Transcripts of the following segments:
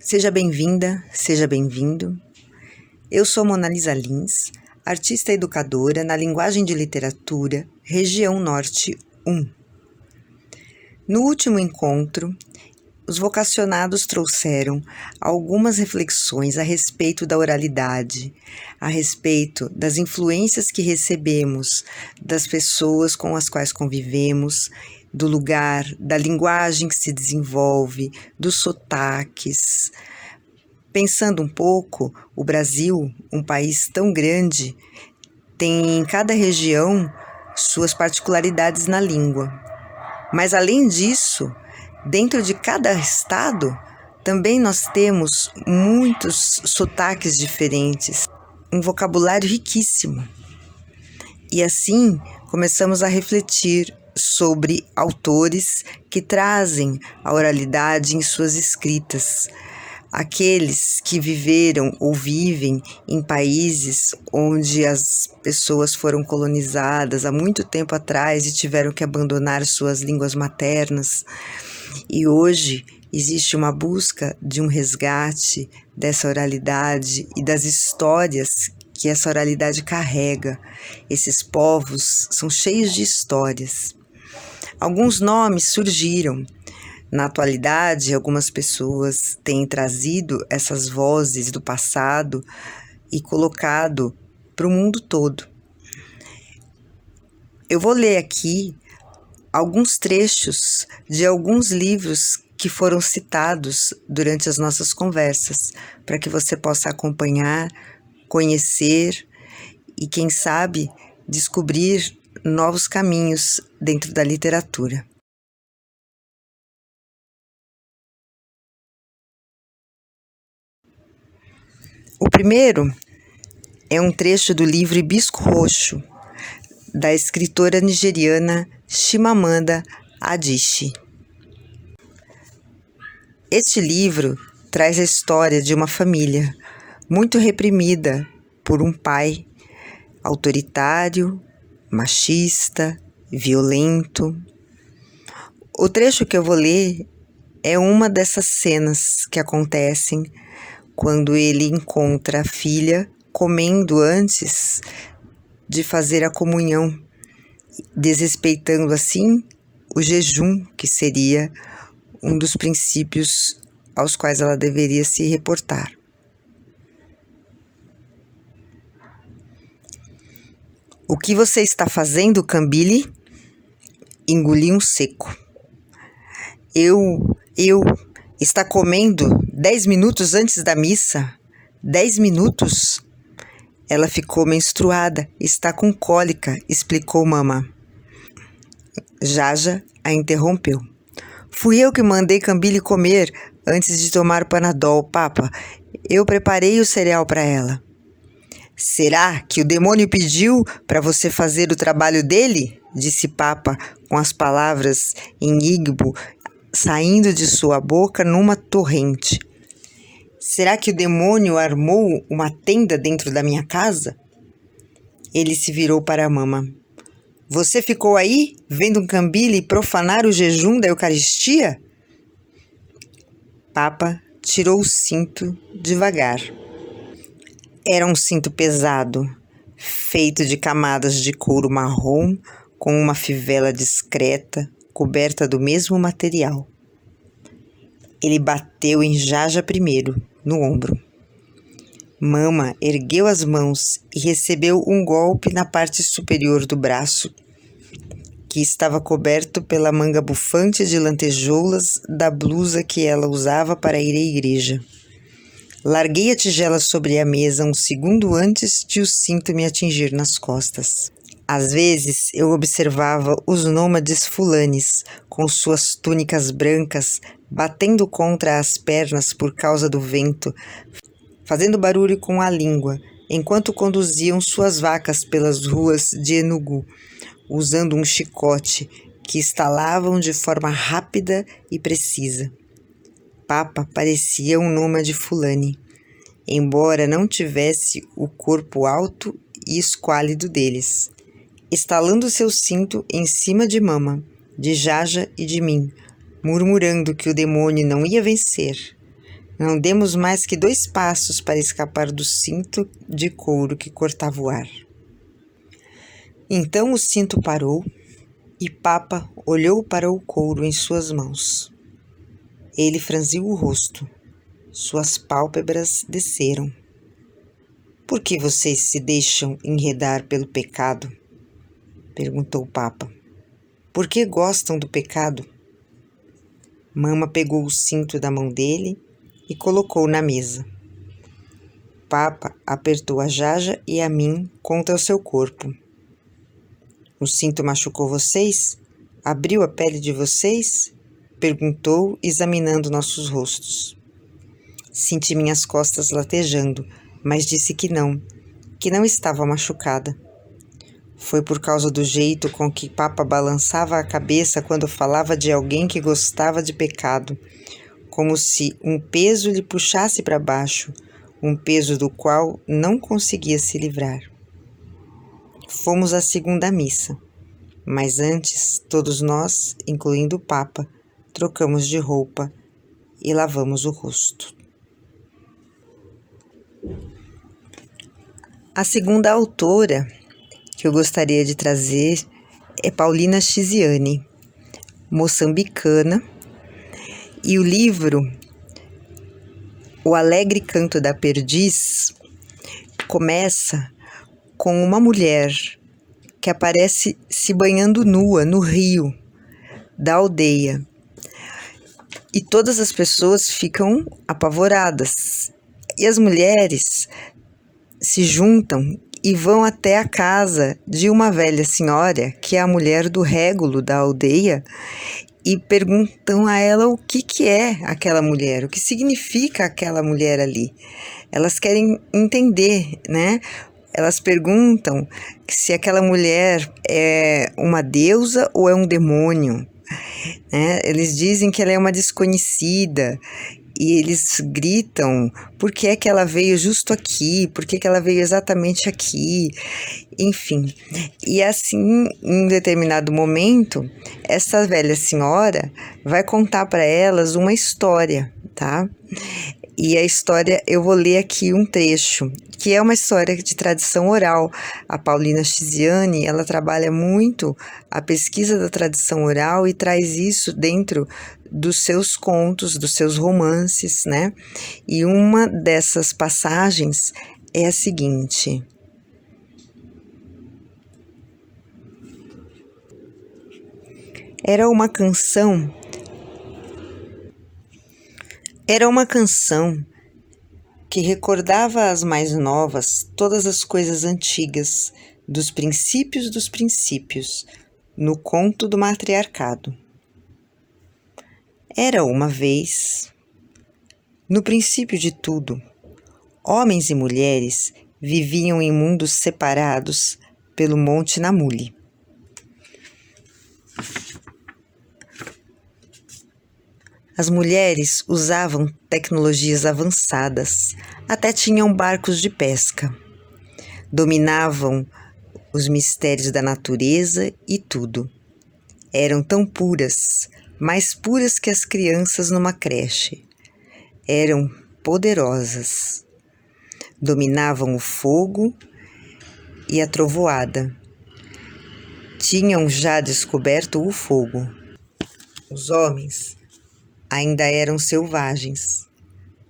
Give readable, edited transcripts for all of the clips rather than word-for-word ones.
Seja bem-vinda, seja bem-vindo. Eu sou Mona Lisa Lins, artista educadora na linguagem de literatura, Região Norte 1. No último encontro, os vocacionados trouxeram algumas reflexões a respeito da oralidade, a respeito das influências que recebemos das pessoas com as quais convivemos, do lugar, da linguagem que se desenvolve, dos sotaques. Pensando um pouco, o Brasil, um país tão grande, tem em cada região suas particularidades na língua. Mas além disso, dentro de cada estado, também nós temos muitos sotaques diferentes, um vocabulário riquíssimo. E assim começamos a refletir sobre autores que trazem a oralidade em suas escritas. Aqueles que viveram ou vivem em países onde as pessoas foram colonizadas há muito tempo atrás e tiveram que abandonar suas línguas maternas. E hoje existe uma busca de um resgate dessa oralidade e das histórias que essa oralidade carrega. Esses povos são cheios de histórias. Alguns nomes surgiram. Na atualidade, algumas pessoas têm trazido essas vozes do passado e colocado para o mundo todo. Eu vou ler aqui alguns trechos de alguns livros que foram citados durante as nossas conversas, para que você possa acompanhar, conhecer e, quem sabe, descobrir novos caminhos dentro da literatura. O primeiro é um trecho do livro Hibisco Roxo, da escritora nigeriana Chimamanda Adichie. Este livro traz a história de uma família muito reprimida por um pai autoritário, machista, violento. O trecho que eu vou ler é uma dessas cenas que acontecem quando ele encontra a filha comendo antes de fazer a comunhão, desrespeitando assim o jejum, que seria um dos princípios aos quais ela deveria se reportar. O que você está fazendo, Cambile? Engoli um seco. Eu está comendo 10 minutos antes da missa? 10 minutos? Ela ficou menstruada, está com cólica, explicou Mama. Jaja a interrompeu. Fui eu que mandei Cambile comer antes de tomar o Panadol, Papa. Eu preparei o cereal para ela. Será que o demônio pediu para você fazer o trabalho dele? Disse Papa com as palavras em Igbo saindo de sua boca numa torrente. Será que o demônio armou uma tenda dentro da minha casa? Ele se virou para a Mama. Você ficou aí, vendo um Cambile profanar o jejum da Eucaristia? Papa tirou o cinto devagar. Era um cinto pesado, feito de camadas de couro marrom com uma fivela discreta, coberta do mesmo material. Ele bateu em Jaja primeiro, no ombro. Mama ergueu as mãos e recebeu um golpe na parte superior do braço, que estava coberto pela manga bufante de lantejoulas da blusa que ela usava para ir à igreja. Larguei a tigela sobre a mesa um segundo antes de o cinto me atingir nas costas. Às vezes eu observava os nômades fulanes, com suas túnicas brancas, batendo contra as pernas por causa do vento, fazendo barulho com a língua, enquanto conduziam suas vacas pelas ruas de Enugu, usando um chicote que estalavam de forma rápida e precisa. Papa parecia um nômade fulani, embora não tivesse o corpo alto e esquálido deles. Estalando seu cinto em cima de Mama, de Jaja e de mim, murmurando que o demônio não ia vencer. Não demos mais que 2 passos para escapar do cinto de couro que cortava o ar. Então o cinto parou e Papa olhou para o couro em suas mãos. Ele franziu o rosto. Suas pálpebras desceram. Por que vocês se deixam enredar pelo pecado? Perguntou Papa. Por que gostam do pecado? Mama pegou o cinto da mão dele e colocou na mesa. Papa apertou a Jaja e a mim contra o seu corpo. O cinto machucou vocês? Abriu a pele de vocês? Perguntou, examinando nossos rostos. Senti minhas costas latejando, mas disse que não estava machucada. Foi por causa do jeito com que Papa balançava a cabeça quando falava de alguém que gostava de pecado, como se um peso lhe puxasse para baixo, um peso do qual não conseguia se livrar. Fomos à segunda missa, mas antes todos nós, incluindo o Papa, trocamos de roupa e lavamos o rosto. A segunda autora que eu gostaria de trazer é Paulina Chiziane, moçambicana, e o livro O Alegre Canto da Perdiz começa com uma mulher que aparece se banhando nua no rio da aldeia. E todas as pessoas ficam apavoradas. E as mulheres se juntam e vão até a casa de uma velha senhora, que é a mulher do régulo da aldeia, e perguntam a ela o que é aquela mulher, o que significa aquela mulher ali. Elas querem entender, né? Elas perguntam se aquela mulher é uma deusa ou é um demônio, né? Eles dizem que ela é uma desconhecida e eles gritam por que é que ela veio justo aqui, por que ela veio exatamente aqui, enfim. E assim, em um determinado momento, essa velha senhora vai contar para elas uma história, tá? E a história, eu vou ler aqui um trecho, que é uma história de tradição oral. A Paulina Chiziane, ela trabalha muito a pesquisa da tradição oral e traz isso dentro dos seus contos, dos seus romances, né? E uma dessas passagens é a seguinte: Era uma canção que recordava às mais novas todas as coisas antigas, dos princípios, no conto do matriarcado. Era uma vez, no princípio de tudo, homens e mulheres viviam em mundos separados pelo Monte Namuli. As mulheres usavam tecnologias avançadas, até tinham barcos de pesca. Dominavam os mistérios da natureza e tudo. Eram tão puras, mais puras que as crianças numa creche. Eram poderosas. Dominavam o fogo e a trovoada. Tinham já descoberto o fogo. Os homens ainda eram selvagens,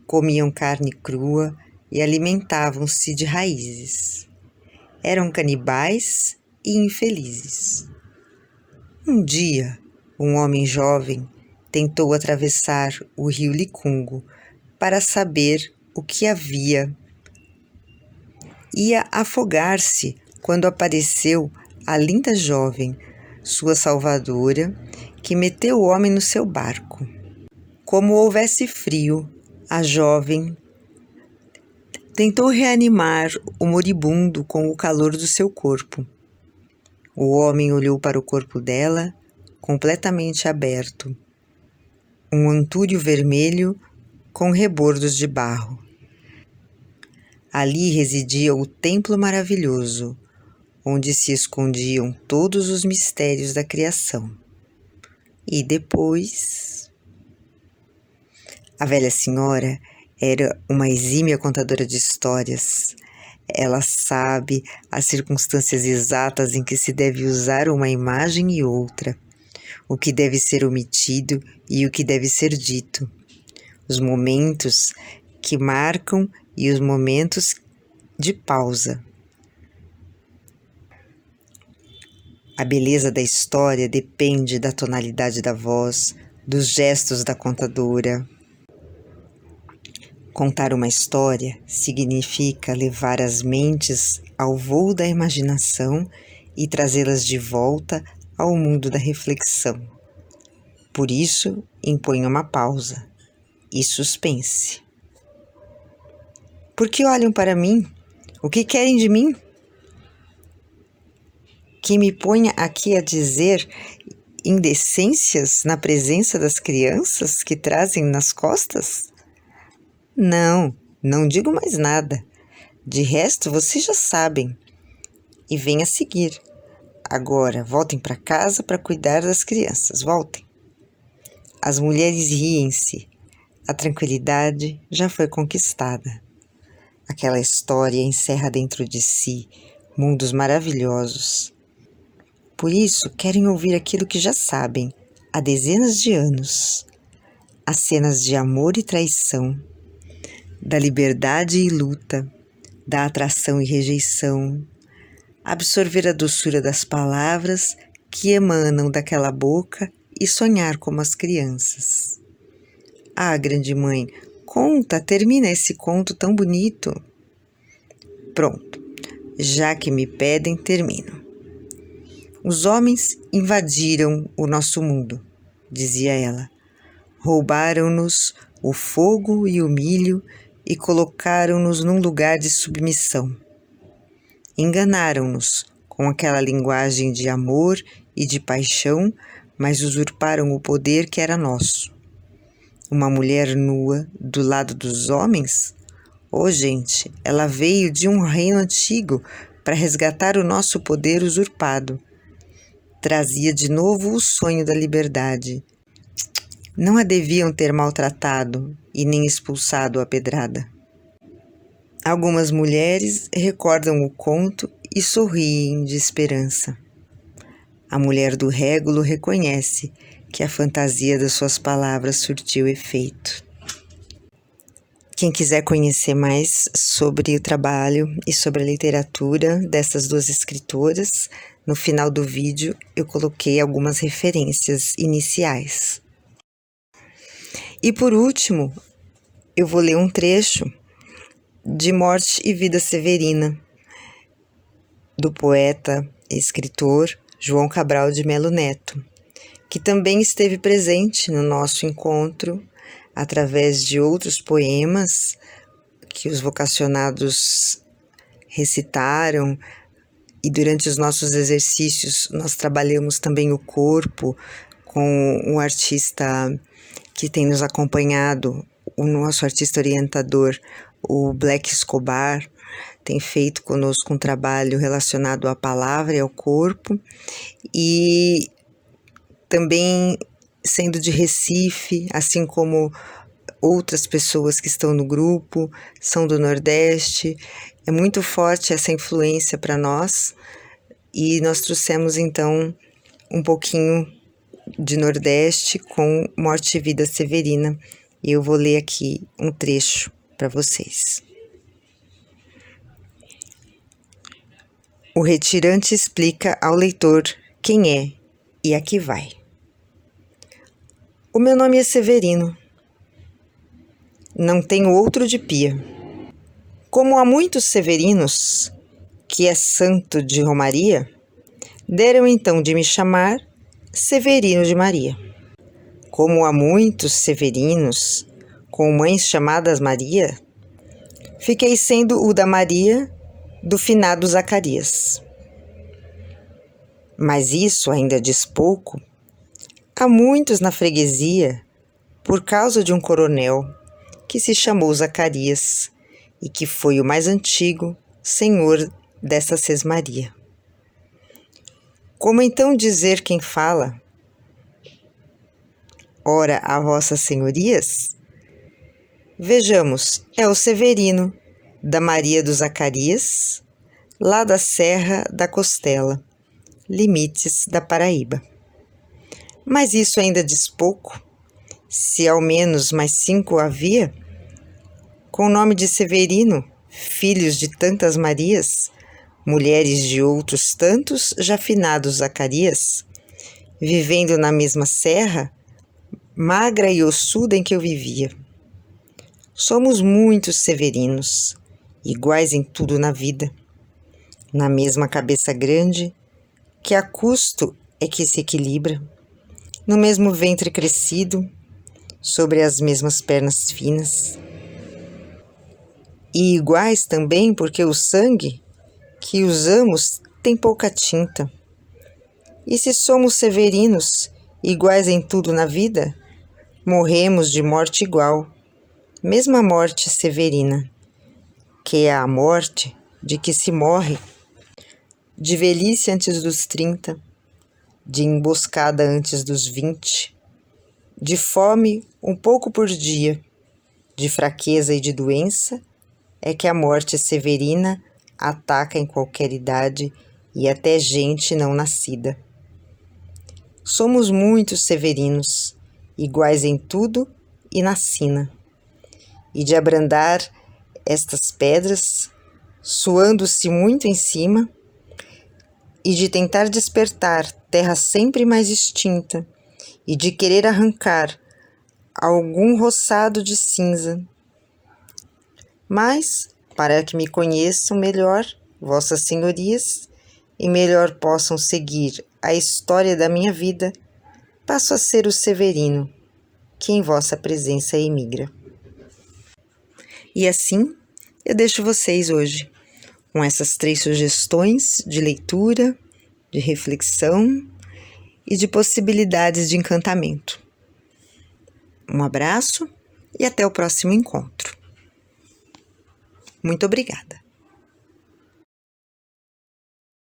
comiam carne crua e alimentavam-se de raízes. Eram canibais e infelizes. Um dia, um homem jovem tentou atravessar o rio Licungo para saber o que havia. Ia afogar-se quando apareceu a linda jovem, sua salvadora, que meteu o homem no seu barco. Como houvesse frio, a jovem tentou reanimar o moribundo com o calor do seu corpo. O homem olhou para o corpo dela, completamente aberto. Um antúrio vermelho com rebordos de barro. Ali residia o templo maravilhoso, onde se escondiam todos os mistérios da criação. E depois, a velha senhora Era uma exímia contadora de histórias. Ela sabe as circunstâncias exatas em que se deve usar uma imagem e outra, o que deve ser omitido e o que deve ser dito, os momentos que marcam e os momentos de pausa. A beleza da história depende da tonalidade da voz, dos gestos da contadora. Contar uma história significa levar as mentes ao voo da imaginação e trazê-las de volta ao mundo da reflexão. Por isso, impõe uma pausa e suspense. Por que olham para mim? O que querem de mim? Que me ponha aqui a dizer indecências na presença das crianças que trazem nas costas? Não, não digo mais nada. De resto, vocês já sabem. E vem a seguir. Agora, voltem para casa para cuidar das crianças. Voltem. As mulheres riem-se. A tranquilidade já foi conquistada. Aquela história encerra dentro de si mundos maravilhosos. Por isso, querem ouvir aquilo que já sabem há dezenas de anos. As cenas de amor e traição, da liberdade e luta, da atração e rejeição, absorver a doçura das palavras que emanam daquela boca e sonhar como as crianças. Ah, grande mãe, conta, termina esse conto tão bonito. Pronto, já que me pedem, termino. Os homens invadiram o nosso mundo, dizia ela. Roubaram-nos o fogo e o milho e colocaram-nos num lugar de submissão. Enganaram-nos com aquela linguagem de amor e de paixão, mas usurparam o poder que era nosso. Uma mulher nua do lado dos homens? Oh, gente, ela veio de um reino antigo para resgatar o nosso poder usurpado. Trazia de novo o sonho da liberdade. Não a deviam ter maltratado e nem expulsado à pedrada. Algumas mulheres recordam o conto e sorriem de esperança. A mulher do régulo reconhece que a fantasia das suas palavras surtiu efeito. Quem quiser conhecer mais sobre o trabalho e sobre a literatura dessas duas escritoras, no final do vídeo eu coloquei algumas referências iniciais. E por último, eu vou ler um trecho de Morte e Vida Severina, do poeta e escritor João Cabral de Melo Neto, que também esteve presente no nosso encontro através de outros poemas que os vocacionados recitaram, e durante os nossos exercícios nós trabalhamos também o corpo com um artista que tem nos acompanhado, o nosso artista orientador, o Black Escobar, tem feito conosco um trabalho relacionado à palavra e ao corpo, e também sendo de Recife, assim como outras pessoas que estão no grupo, são do Nordeste. É muito forte essa influência para nós, e nós trouxemos então um pouquinho de Nordeste com Morte e Vida Severina. E eu vou ler aqui um trecho para vocês. O retirante explica ao leitor quem é e a que vai. O meu nome é Severino. Não tenho outro de pia. Como há muitos Severinos, que é santo de Romaria, deram então de me chamar Severino de Maria. Como há muitos Severinos, com mães chamadas Maria, fiquei sendo o da Maria do finado Zacarias. Mas isso ainda diz pouco. Há muitos na freguesia, por causa de um coronel que se chamou Zacarias e que foi o mais antigo senhor dessa sesmaria. Como então dizer quem fala? Ora, a vossas senhorias? Vejamos, é o Severino, da Maria do Zacarias, lá da Serra da Costela, limites da Paraíba. Mas isso ainda diz pouco, se ao menos mais 5 havia, com o nome de Severino, filhos de tantas Marias, mulheres de outros tantos já finados Zacarias, vivendo na mesma serra, magra e ossuda em que eu vivia. Somos muitos Severinos, iguais em tudo na vida, na mesma cabeça grande, que a custo é que se equilibra, no mesmo ventre crescido, sobre as mesmas pernas finas. E iguais também porque o sangue que usamos tem pouca tinta. E se somos severinos, iguais em tudo na vida, morremos de morte igual, mesma morte severina, que é a morte de que se morre de velhice antes dos 30, de emboscada antes dos 20, de fome um pouco por dia, de fraqueza e de doença, é que a morte severina ataca em qualquer idade e até gente não nascida. Somos muitos severinos, iguais em tudo e na sina. E de abrandar estas pedras, suando-se muito em cima, e de tentar despertar terra sempre mais extinta, e de querer arrancar algum roçado de cinza. Mas, para que me conheçam melhor, vossas senhorias, e melhor possam seguir a história da minha vida, passo a ser o Severino, que em vossa presença emigra. E assim, eu deixo vocês hoje com essas 3 sugestões de leitura, de reflexão e de possibilidades de encantamento. Um abraço e até o próximo encontro. Muito obrigada.